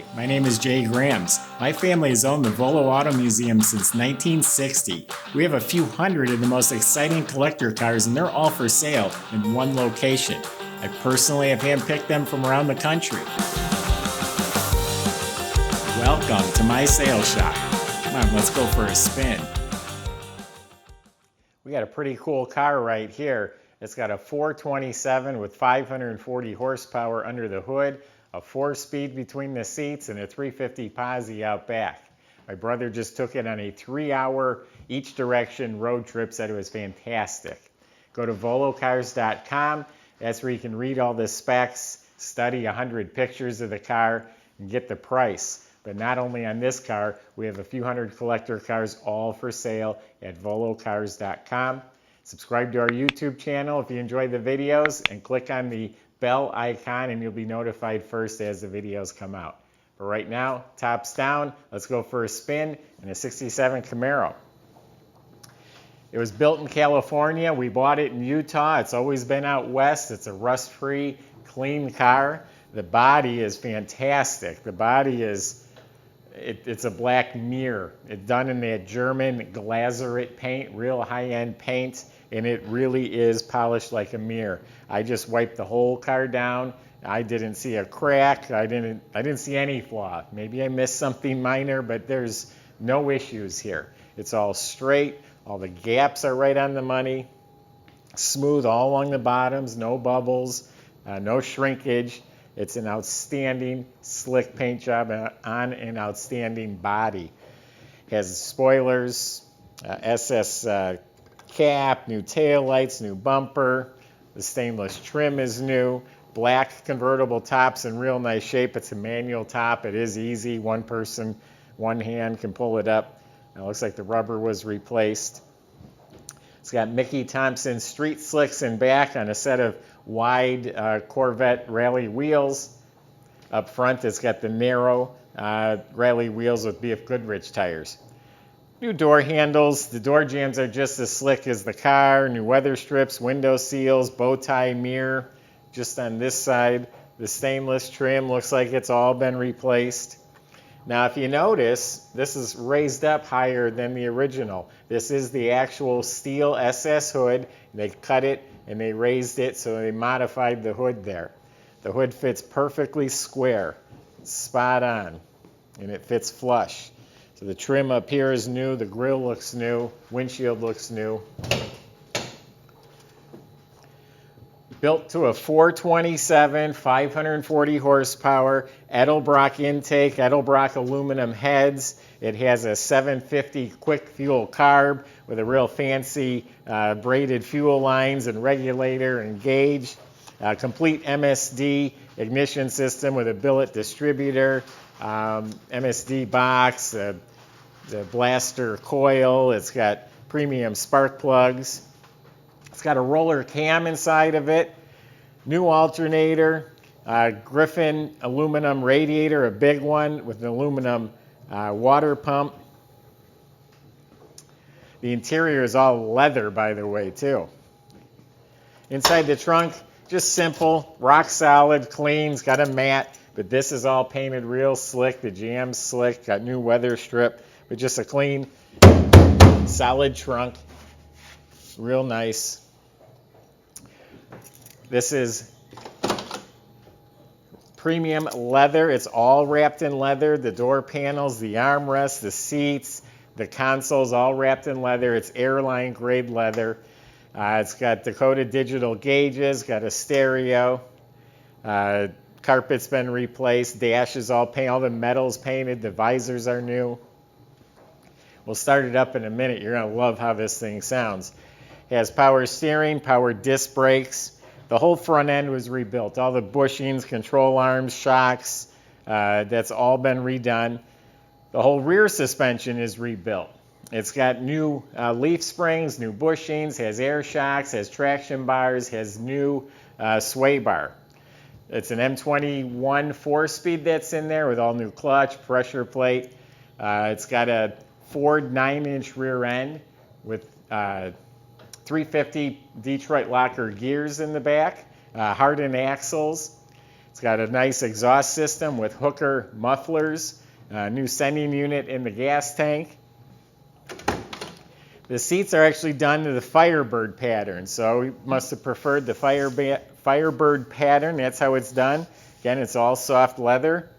Hi, my name is Jay Grams. My family has owned the Volo Auto Museum since 1960. We have a few hundred of the most exciting collector cars, and they're all for sale in one location. I personally have handpicked them from around the country. Welcome to my sales shop. Come on, let's go for a spin. We got a pretty cool car right here. It's got a 427 with 540 horsepower under the hood, a 4-speed between the seats, and a 350 posi out back. My brother just took it on a 3-hour each direction road trip, said it was fantastic. Go to volocars.com. That's where you can read all the specs, study 100 pictures of the car, and get the price. But not only on this car, we have a few hundred collector cars all for sale at volocars.com. Subscribe to our YouTube channel if you enjoy the videos, and click on the bell icon and you'll be notified first as the videos come out. But right now, tops down, let's go for a spin in a 67 Camaro. It was built in California. We bought it in Utah. It's always been out west. It's a rust-free, clean car. The body is fantastic. The body is, it's a black mirror. It's done in that German glazerite paint, real high-end paint, and it really is polished like a mirror. I just wiped the whole car down. I didn't see a crack. I didn't see any flaw. Maybe I missed something minor, but there's no issues here. It's all straight. All the gaps are right on the money. Smooth all along the bottoms, no bubbles, no shrinkage. It's an outstanding slick paint job on an outstanding body. Has spoilers, SS cap, new taillights, new bumper. The stainless trim is new. Black convertible top's in real nice shape. It's a manual top. It is easy. One person, one hand can pull it up. It looks like the rubber was replaced. It's got Mickey Thompson street slicks in back on a set of wide Corvette rally wheels. Up front, it's got the narrow rally wheels with BF Goodrich tires. New door handles. The door jambs are just as slick as the car. New weather strips, window seals, bow tie mirror. Just on this side, the stainless trim looks like it's all been replaced. Now, if you notice, this is raised up higher than the original. This is the actual steel SS hood. They cut it and they raised it, so they modified the hood there. The hood fits perfectly square, spot on, and it fits flush. So the trim up here is new, the grille looks new, windshield looks new. Built to a 427, 540 horsepower, Edelbrock intake, Edelbrock aluminum heads. It has a 750 quick fuel carb with a real fancy braided fuel lines and regulator and gauge. Complete MSD ignition system with a billet distributor, MSD box, the blaster coil. It's got premium spark plugs. It's got a roller cam inside of it, new alternator, Griffin aluminum radiator, a big one with an aluminum water pump. The interior is all leather, by the way, too. Inside the trunk, just simple, rock solid, clean. It's got a mat, but this is all painted real slick. The jambs slick, got new weather strip, but just a clean, solid trunk. Real nice. This is premium leather. It's all wrapped in leather. The door panels, the armrests, the seats, the consoles, all wrapped in leather. It's airline grade leather. It's got Dakota digital gauges, got a stereo. Carpet's been replaced. Dash is all painted. All the metal's painted. The visors are new. We'll start it up in a minute. You're going to love how this thing sounds. It has power steering, power disc brakes. The whole front end was rebuilt. All the bushings, control arms, shocks, that's all been redone. The whole rear suspension is rebuilt. It's got new leaf springs, new bushings, has air shocks, has traction bars, has new sway bar. It's an M21 4-speed that's in there with all new clutch, pressure plate. It's got a Ford 9-inch rear end with 350 Detroit locker gears in the back, hardened axles. It's got a nice exhaust system with hooker mufflers, a new sending unit in the gas tank. The seats are actually done to the Firebird pattern, so we must have preferred the Firebird pattern. That's how it's done. Again, it's all soft leather.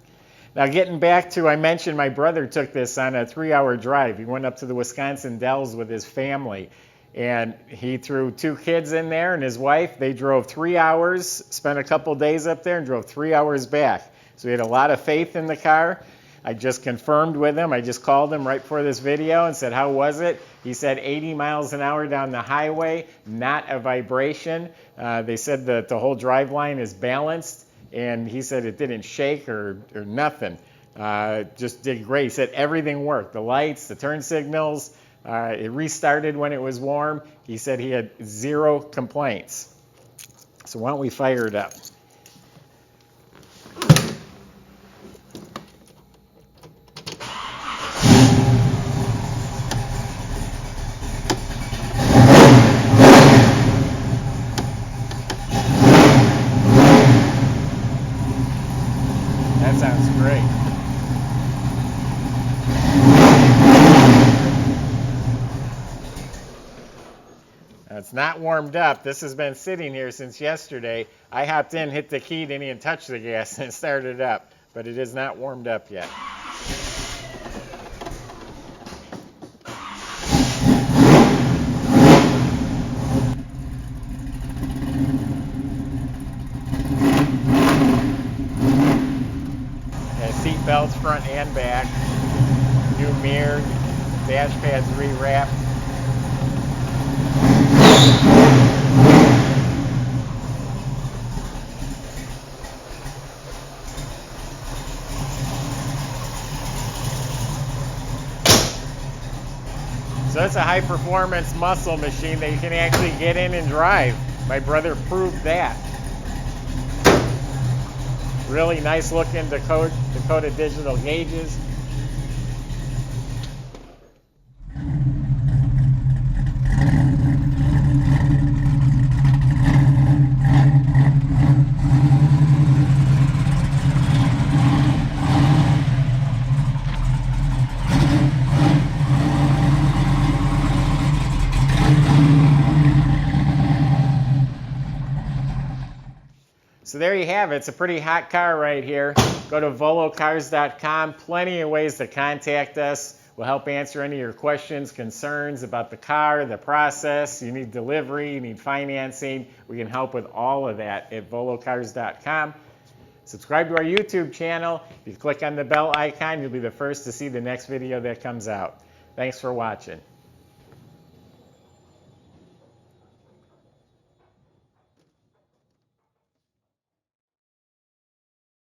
Now getting back to, I mentioned my brother took this on a 3-hour drive. He went up to the Wisconsin Dells with his family, and he threw 2 kids in there and his wife. They drove 3 hours, spent a couple days up there, and drove 3 hours back. So he had a lot of faith in the car. I just confirmed with him. I just called him right before this video and said, how was it? He said 80 miles an hour down the highway, not a vibration. They said that the whole driveline is balanced, and he said it didn't shake or nothing. Just did great. He said everything worked. The lights, the turn signals, it restarted when it was warm. He said he had 0 complaints. So why don't we fire it up? That sounds great. Now, it's not warmed up. This has been sitting here since yesterday. I hopped in, hit the key, didn't even touch the gas, and it started up. But it is not warmed up yet. Seat belts front and back, new mirror, dash pads rewrapped. So it's a high performance muscle machine that you can actually get in and drive. My brother proved that. Really nice looking Dakota digital gauges. So there you have it. It's a pretty hot car right here. Go to volocars.com. Plenty of ways to contact us. We'll help answer any of your questions, concerns about the car, the process. You need delivery, you need financing. We can help with all of that at volocars.com. Subscribe to our YouTube channel. If you click on the bell icon, you'll be the first to see the next video that comes out. Thanks for watching.